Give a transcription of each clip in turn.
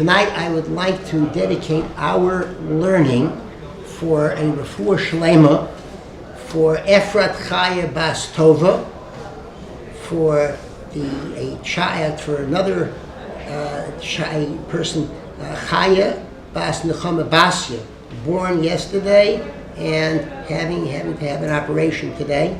Tonight I would like to dedicate our learning for a refuah shlema for Efrat Chaya Bas Tova, for a child, for another person, Chaya Bas Nechama Basya, born yesterday and having to have an operation today,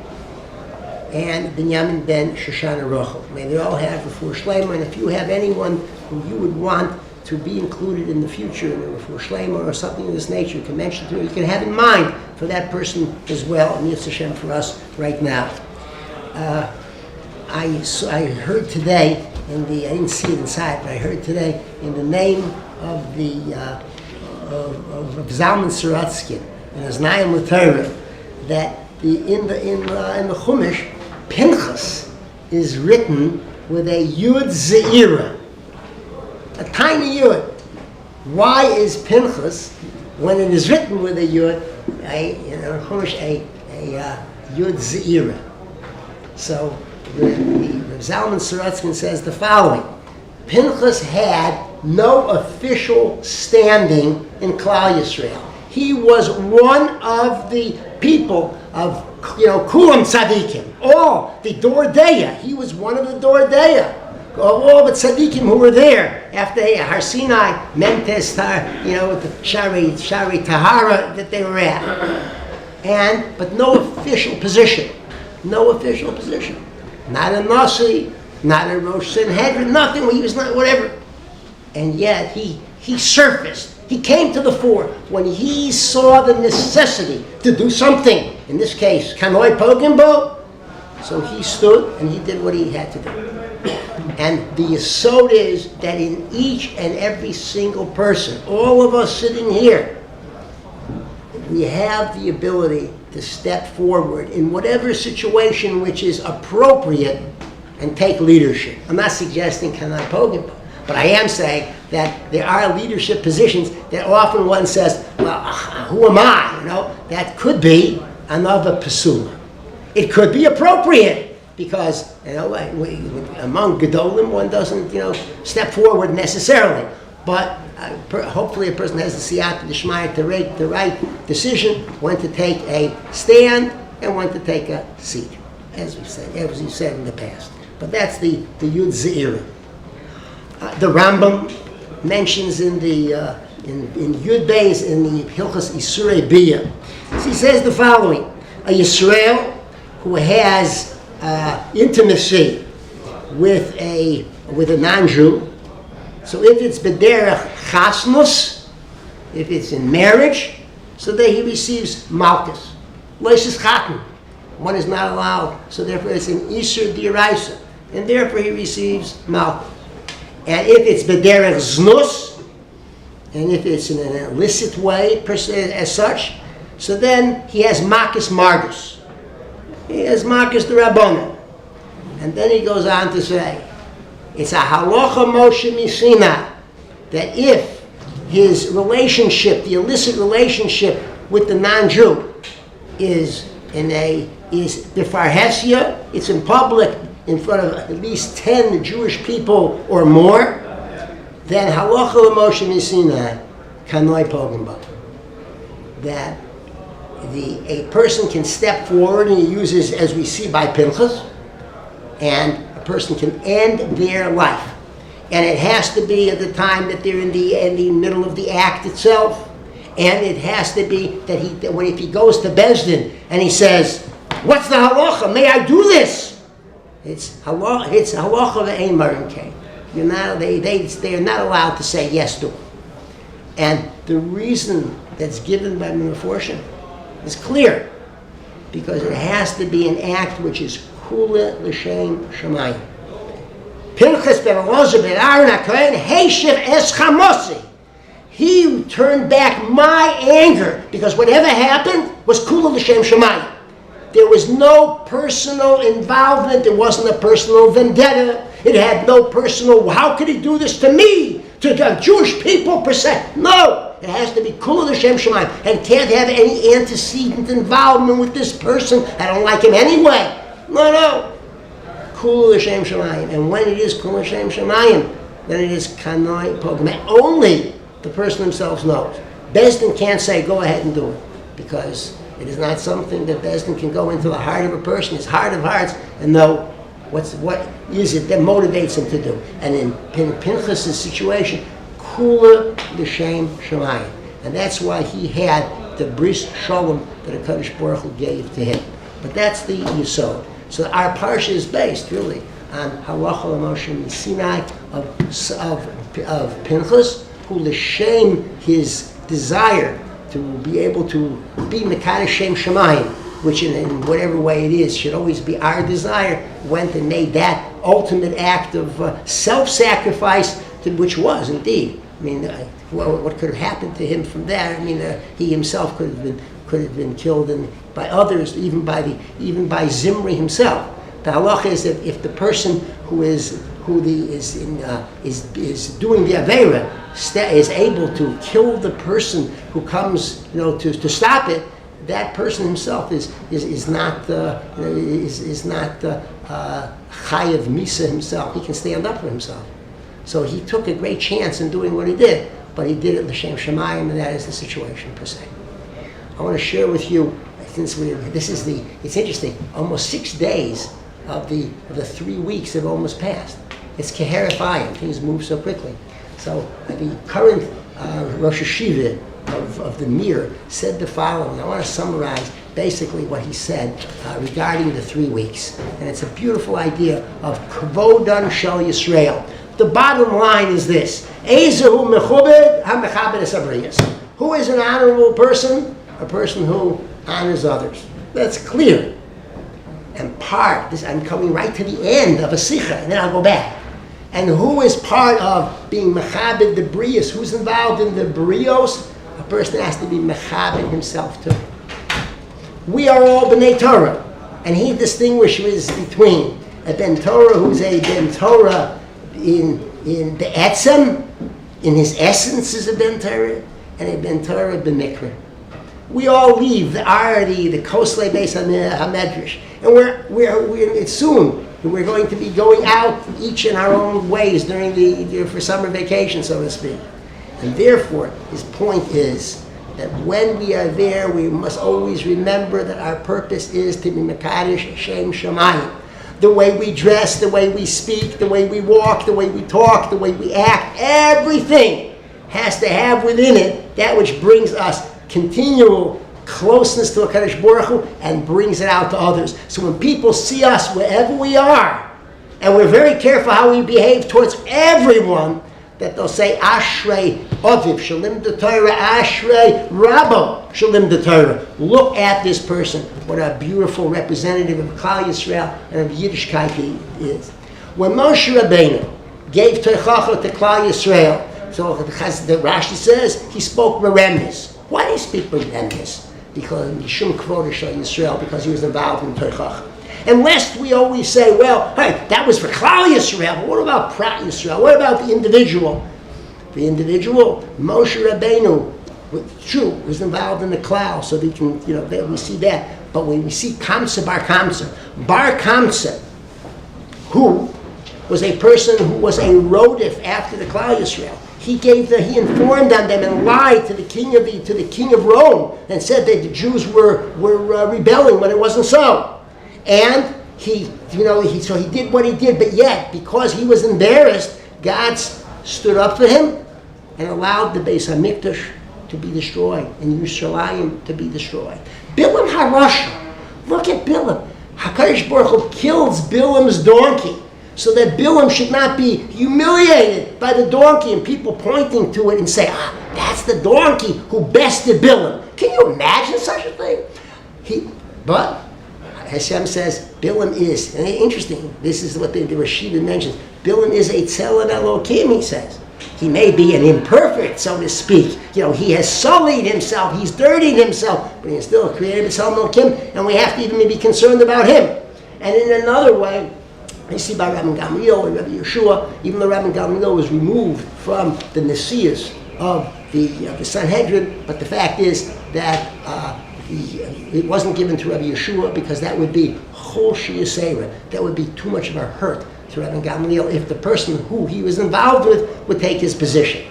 and Binyamin ben Shoshana Rochel. May they all have refuah shlema, and if you have anyone who you would want to be included in the future in a refuah shlema or something of this nature, you can mention to me. You can have in mind for that person as well, and Yitzhak Hashem for us right now. I heard today I didn't see it inside, but I heard today in the name of of Zalman Saratskin in his Nayim L'Torah that in the Chumash, Pinchas is written with a Yud Ze'ira, a tiny Yud. Why is Pinchas, when it is written with a Yud, a Yud Ze'ira? So the Zalman Saratskin says the following: Pinchas had no official standing in Klal Yisrael. He was one of the people of Kulam Tzadikim, all the Dordeya. He was one of the Dordeya. All the tzaddikim who were there after Har Sinai, Mentes, with the Shari Tahara that they were at, but no official position, not a Nasi, not a Rosh Sanhedrin, nothing. He was not whatever, and yet he surfaced. He came to the fore when he saw the necessity to do something. In this case, Kanoi Pogimbo. So he stood and he did what he had to do. And the yesod is that in each and every single person, all of us sitting here, we have the ability to step forward in whatever situation which is appropriate and take leadership. I'm not suggesting Kanai Pogim, but I am saying that there are leadership positions that often one says, well, who am I? That could be another pasula. It could be appropriate. Because among Gedolim, one doesn't step forward necessarily, but hopefully a person has the siyata d'shmaya to make the right decision when to take a stand and when to take a seat, as we said in the past. But that's the Yud Ze'ira. The Rambam mentions in Yud Beis in the Hilchas Isurei Biyah. He says the following: a Yisrael who has intimacy with a non-Jew. So if it's bederech chasnus, if it's in marriage, so that he receives malchus. Loishis chatan, one is not allowed. So therefore it's an isur d'oraisa, and therefore he receives malchus. And if it's bederech znus, and if it's in an illicit way as such, so then he has makis margus. He has Marcus the Rabbanon. And then he goes on to say, it's a halacha Moshe Misina, that if his relationship, the illicit relationship with the non-Jew is befarhesia, it's in public in front of at least 10 Jewish people or more, then halacha Moshe Misina kanoi pogim, that a person can step forward, and he uses, as we see by Pinchas, and a person can end their life. And it has to be at the time that they're in the middle of the act itself, and it has to be that if he goes to Bezdin and he says, "What's the halacha? May I do this?" It's halacha ve'ein marin kei. They are not allowed to say yes to it. And the reason that's given by Meforshim is clear, because it has to be an act which is kula l'shem shamayim. Pinchas ben Elazar ben Aaron HaKohen heishiv es chamosi. He turned back my anger, because whatever happened was kula l'shem shamayim. There was no personal involvement. There wasn't a personal vendetta. It had no personal, how could he do this to me? To the Jewish people per se? No. It has to be kula l'shem shamayim, and can't have any antecedent involvement with this person. I don't like him anyway. No. Kula l'shem shamayim. And when it is kula l'shem shamayim, then it is kanoi pogme. Only the person himself knows. Bezdin can't say, go ahead and do it, because it is not something that Bezdin can go into the heart of a person, his heart of hearts, and know what is it that motivates him to do. And in Pinchas' situation, kula l'shem shamayim. And that's why he had the bris shalom that HaKadosh Baruch Hu gave to him. But that's the yesod. So our parsha is based really on halacha l'moshe Sinai of Pinchas, who l'shem his desire to be able to be mekadosh shem shamayim, which in whatever way it is should always be our desire, went and made that ultimate act of self-sacrifice, which was indeed. I mean, what could have happened to him from there? I mean, he himself could have been killed, and by others, even by Zimri himself. The halacha is that if the person who is doing the avera is able to kill the person who comes, to stop it, that person himself is not chayav misa himself. He can stand up for himself. So he took a great chance in doing what he did, but he did it l'shem shamayim, and that is the situation per se. I want to share with you, since it's interesting. Almost 6 days of the 3 weeks have almost passed. It's keherifayim. Things move so quickly. So the current Rosh Hashiva of the Mir said the following. I want to summarize basically what he said regarding the 3 weeks. And it's a beautiful idea of kvodan shel Yisrael. The bottom line is this. Ezehu mechubed ha-mechabed es habriyos. Who is an honorable person? A person who honors others. That's clear. And I'm coming right to the end of a sikha, and then I'll go back. And who is part of being mechabed the brios? Who's involved in the brios? A person has to be mechabed himself too. We are all b'nei Torah, and he distinguishes between a ben Torah who's a ben Torah in the etzem, in his essence is a ben Torah, and a ben Torah b'mikra. We all leave the Koslei Beis HaMedrash, and we're soon. We're going to be going out each in our own ways during for summer vacation, so to speak. And therefore, his point is that when we are there, we must always remember that our purpose is to be mekadosh shem shamayim. The way we dress, the way we speak, the way we walk, the way we talk, the way we act, everything has to have within it that which brings us continual closeness to HaKadosh Baruch Hu and brings it out to others. So when people see us wherever we are, and we're very careful how we behave towards everyone, that they'll say, Ashrei Aviv Shalim de Torah, Ashrei Rabbo Shalim de Torah. Look at this person. What a beautiful representative of Klal Yisrael and of Yiddishkeit he is. When Moshe Rabbeinu gave Teichacha to Klal Yisrael, so the Rashi says, he spoke Beremes. Why did he speak Beremes? Because Mishum Kvoda Shel Yisrael, because he was involved in Teichacha. And lest we always say, well, hey, that was for Klal Yisrael, but what about Prat Yisrael? What about the individual? The individual, Moshe Rabbeinu, true, was involved in the Klal, so we can, we see that. But when we see Kamsa Bar Kamsa, who was a person who was a rodif after the Klal Yisrael, he informed on them and lied to the king of Rome and said that the Jews were rebelling when it wasn't so. And he did what he did, but yet, because he was embarrassed, God stood up for him and allowed the Beis HaMikdash to be destroyed and Yerushalayim to be destroyed. Bilam HaRasha, look at Bilam. HaKadosh Baruch Hu kills Bilam's donkey so that Bilam should not be humiliated by the donkey and people pointing to it and say, that's the donkey who bested Bilam. Can you imagine such a thing? But Hashem says, Bilam is, and interesting, this is what the Rashiva mentions, Bilam is a tzelem Elokim, he says. He may be an imperfect, so to speak. He has sullied himself, he's dirtied himself, but he's still a created tzelem Elokim, and we have to even be concerned about him. And in another way, you see by Rabbi Gamliel and Rabbi Yeshua, even though Rabbi Gamliel was removed from the Nesias of the Sanhedrin, but the fact is that it wasn't given to Rabbi Yeshua because that would be chol sheyasera. That would be too much of a hurt to Rabbi Gamliel if the person who he was involved with would take his position.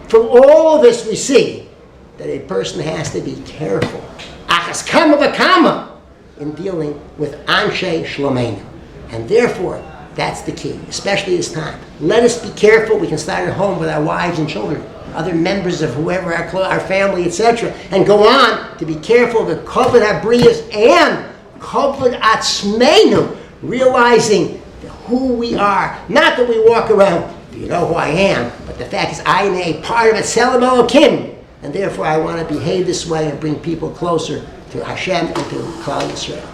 From all of this we see that a person has to be careful, achas kama v'kama, in dealing with anshe shlomeinu. And therefore, that's the key, especially this time. Let us be careful. We can start at home with our wives and children, other members of whoever, our family, etc., and go on to be careful of kovod habriyas and kovod atzmeinu, realizing who we are. Not that we walk around, you know who I am, but the fact is I am a part of a Tselem Elokim, and therefore I want to behave this way and bring people closer to Hashem and to Klal Yisrael.